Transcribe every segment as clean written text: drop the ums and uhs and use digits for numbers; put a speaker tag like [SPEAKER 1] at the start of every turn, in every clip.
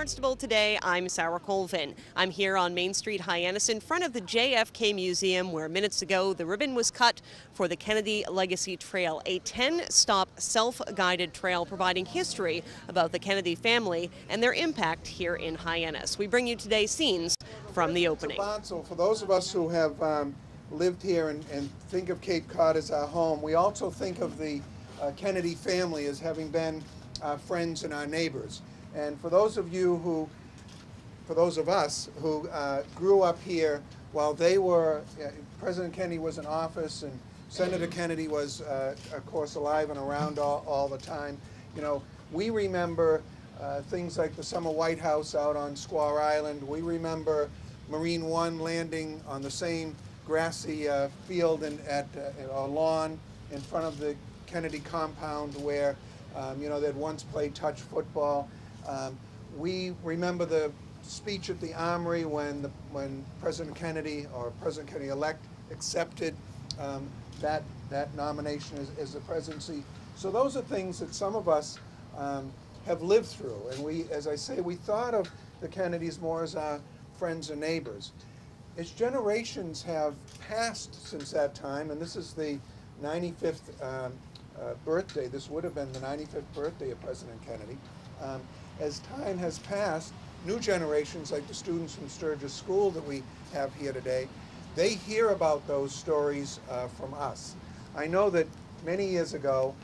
[SPEAKER 1] Barnstable Today, I'm Sarah Colvin. I'm here on Main Street, Hyannis, in front of the JFK Museum, where minutes ago the ribbon was cut for the Kennedy Legacy Trail, a 10-stop self-guided trail providing history about the Kennedy family and their impact here in Hyannis. We bring you today's scenes from the opening.
[SPEAKER 2] So for those of us who have lived here and think of Cape Cod as our home, we also think of the Kennedy family as having been our friends and our neighbors. And for those of us who grew up here while they were, President Kennedy was in office and Senator Kennedy was, of course, alive and around all the time. You know, we remember things like the summer White House out on Squaw Island. We remember Marine One landing on the same grassy field at a lawn in front of the Kennedy compound where, you know, they'd once played touch football. We remember the speech at the Armory when President Kennedy, or President Kennedy-elect, accepted that nomination as the presidency. So those are things that some of us have lived through. And we, as I say, we thought of the Kennedys more as our friends and neighbors. As generations have passed since that time, and this is the 95th birthday, this would have been the 95th birthday of President Kennedy. As time has passed, new generations, like the students from Sturgis School that we have here today, they hear about those stories from us. I know that many years ago,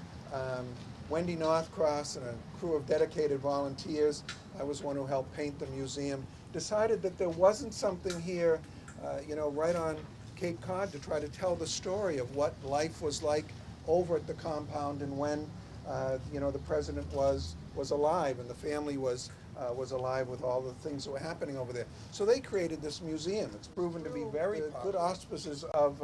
[SPEAKER 2] Wendy Northcross and a crew of dedicated volunteers, I was one who helped paint the museum, decided that there wasn't something here, you know, right on Cape Cod to try to tell the story of what life was like over at the compound and when, you know, the president was alive and the family was alive with all the things that were happening over there. So they created this museum. It's proven to be very good auspices of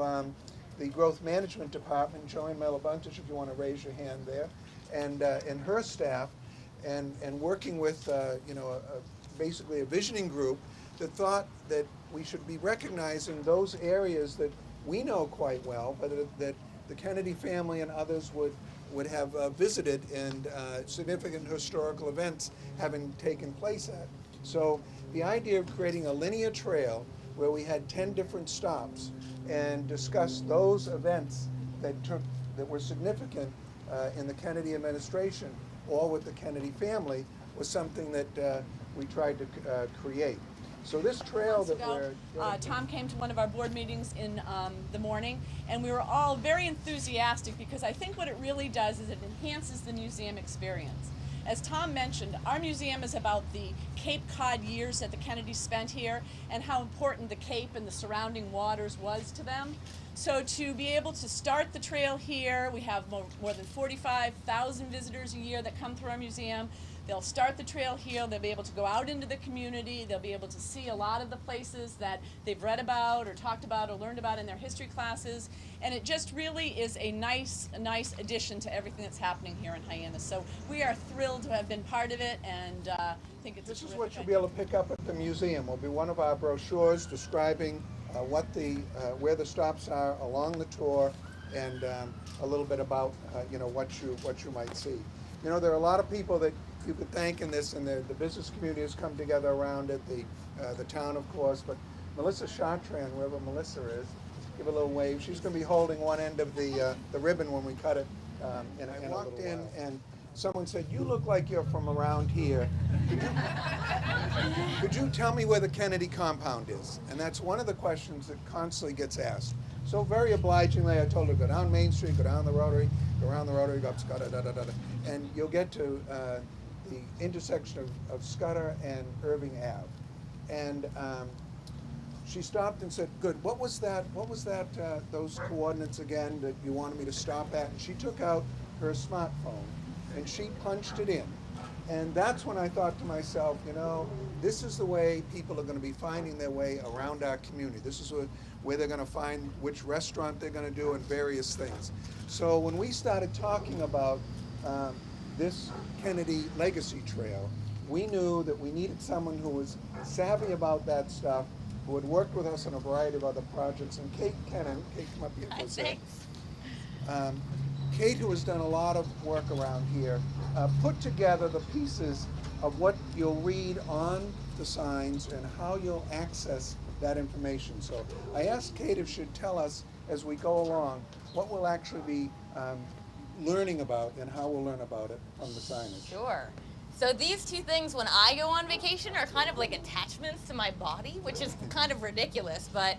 [SPEAKER 2] the Growth Management Department, Joanne Melabuntish, if you want to raise your hand there, and her staff, and working with, you know, basically a visioning group that thought that we should be recognizing those areas that we know quite well, but that the Kennedy family and others would have visited and significant historical events having taken place at. So the idea of creating a linear trail where we had 10 different stops and discuss those events that were significant in the Kennedy administration or with the Kennedy family was something that we tried to create. So this trail that
[SPEAKER 3] Tom came to one of our board meetings in the morning, and we were all very enthusiastic because I think what it really does is it enhances the museum experience. As Tom mentioned, our museum is about the Cape Cod years that the Kennedys spent here and how important the Cape and the surrounding waters was to them. So to be able to start the trail here, we have more than 45,000 visitors a year that come through our museum. They'll start the trail here, they'll be able to go out into the community, they'll be able to see a lot of the places that they've read about or talked about or learned about in their history classes, and it just really is a nice addition to everything that's happening here in Hyannis. So we are thrilled to have been part of it, and I think it's
[SPEAKER 2] This is what you'll be able to pick up at the museum. Will be one of our brochures describing where the stops are along the tour, and a little bit about you know, what you might see. You know, there are a lot of people that you could thank in this, and the business community has come together around it, the town, of course, but Melissa Chartrand, wherever Melissa is, give a little wave. She's going to be holding one end of the ribbon when we cut it in a walked in while. And someone said, "You look like you're from around here. Could you tell me where the Kennedy compound is?" And that's one of the questions that constantly gets asked. So very obligingly, I told her, go down Main Street, go down the Rotary, go around the Rotary, go up Scudder, and you'll get to the intersection of Scudder and Irving Ave. And she stopped and said, "Good, what was that, those coordinates again that you wanted me to stop at?" And she took out her smartphone and she punched it in. And that's when I thought to myself, you know, this is the way people are going to be finding their way around our community. This is where they're going to find which restaurant they're going to do and various things. So when we started talking about this Kennedy Legacy Trail, we knew that we needed someone who was savvy about that stuff, who had worked with us on a variety of other projects. And Kate Kennan, Kate, come up here for a second. Kate, who has done a lot of work around here, put together the pieces of what you'll read on the signs and how you'll access that information. So I asked Kate if she'd tell us as we go along what we'll actually be learning about and how we'll learn about it on the signage.
[SPEAKER 4] Sure. So these two things when I go on vacation are kind of like attachments to my body, which is kind of ridiculous, but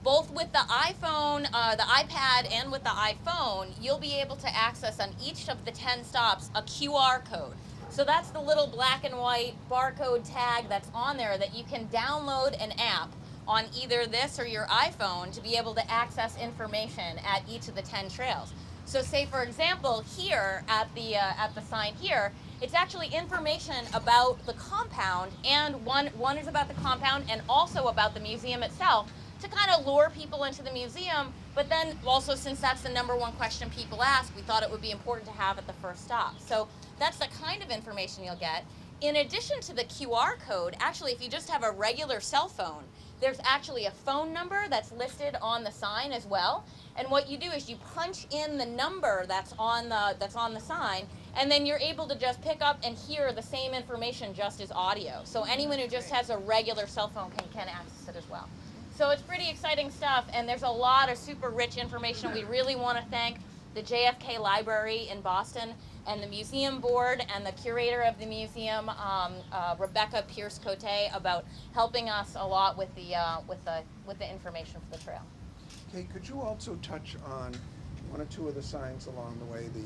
[SPEAKER 4] both with the iPhone, the iPad, and with the iPhone, you'll be able to access on each of the 10 stops a QR code. So that's the little black and white barcode tag that's on there that you can download an app on either this or your iPhone to be able to access information at each of the 10 trails. So say, for example, here at the sign here, it's actually information about the compound, and one is about the compound and also about the museum itself to kind of lure people into the museum. But then also, since that's the #1 question people ask, we thought it would be important to have at the first stop. So that's the kind of information you'll get. In addition to the QR code, actually, if you just have a regular cell phone, there's actually a phone number that's listed on the sign as well. And what you do is you punch in the number that's on the sign, and then you're able to just pick up and hear the same information just as audio. So anyone who just has a regular cell phone can access it as well. So it's pretty exciting stuff, and there's a lot of super rich information. We really want to thank the JFK Library in Boston and the museum board and the curator of the museum, Rebecca Pierce-Cote, about helping us a lot with the information for the trail.
[SPEAKER 2] Kate, could you also touch on one or two of the signs along the way, the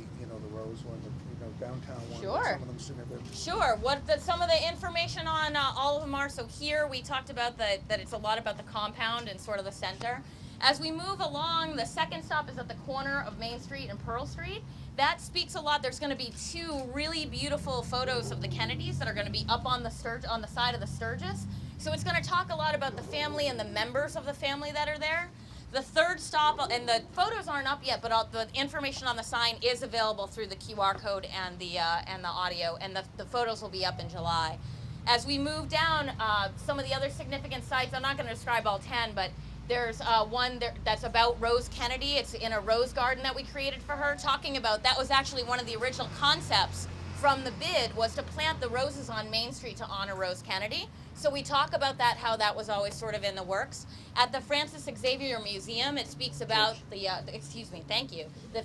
[SPEAKER 2] Rose one, the downtown one?
[SPEAKER 4] Sure.
[SPEAKER 2] Some of them significant.
[SPEAKER 4] Sure. Some of the information on all of them are, so here we talked about that it's a lot about the compound and sort of the center. As we move along, the second stop is at the corner of Main Street and Pearl Street. That speaks a lot. There's going to be two really beautiful photos of the Kennedys that are going to be up on the side of the Sturgis. So it's going to talk a lot about the family and the members of the family that are there. The third stop, and the photos aren't up yet, but the information on the sign is available through the QR code and the audio, and the photos will be up in July. As we move down, some of the other significant sites, I'm not going to describe all 10, but there's one that's about Rose Kennedy. It's in a rose garden that we created for her, talking about that was actually one of the original concepts from the bid, was to plant the roses on Main Street to honor Rose Kennedy. So we talk about that, how that was always sort of in the works. At the Francis Xavier Museum, it speaks about the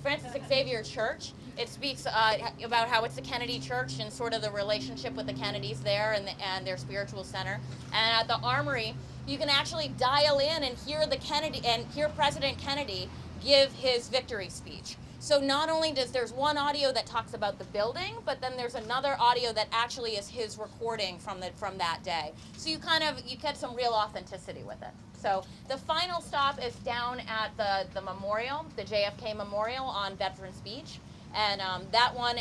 [SPEAKER 4] Francis Xavier Church. It speaks about how it's the Kennedy Church and sort of the relationship with the Kennedys there and their spiritual center. And at the Armory, you can actually dial in and hear President Kennedy give his victory speech. So not only there's one audio that talks about the building, but then there's another audio that actually is his recording from that day. So you get some real authenticity with it. So the final stop is down at the memorial, the JFK Memorial on Veterans Beach. And that one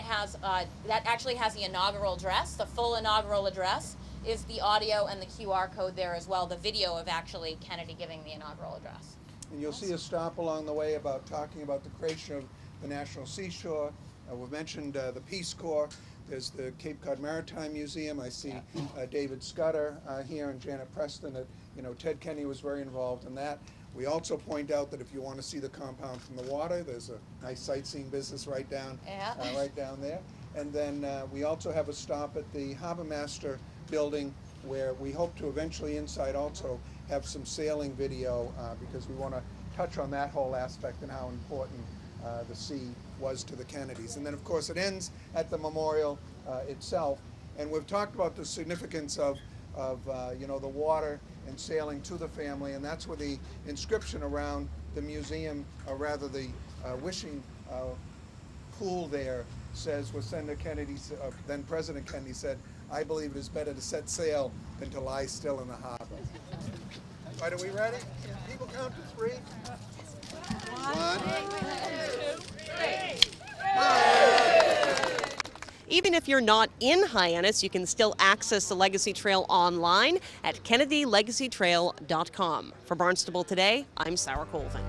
[SPEAKER 4] actually has the inaugural address. The full inaugural address is the audio and the QR code there as well, the video of actually Kennedy giving the inaugural address.
[SPEAKER 2] And you'll see a stop along the way talking about the creation of the National Seashore. We've mentioned the Peace Corps. There's the Cape Cod Maritime Museum. I see David Scudder here and Janet Preston. Ted Kennedy was very involved in that. We also point out that if you want to see the compound from the water, there's a nice sightseeing business right down there. And then we also have a stop at the Harbor Master building, where we hope to eventually inside also have some sailing video, because we want to touch on that whole aspect and how important the sea was to the Kennedys. And then of course it ends at the memorial itself. And we've talked about the significance of the water and sailing to the family, and that's where the inscription around the museum, or rather the wishing pool there, says what Senator Kennedy, then President Kennedy said, "I believe it is better to set sail than to lie still in the harbor." All right, are we ready? People count to 3. 1, 2, 3.
[SPEAKER 1] Even if you're not in Hyannis, you can still access the Legacy Trail online at kennedylegacytrail.com. For Barnstable Today, I'm Sarah Colvin.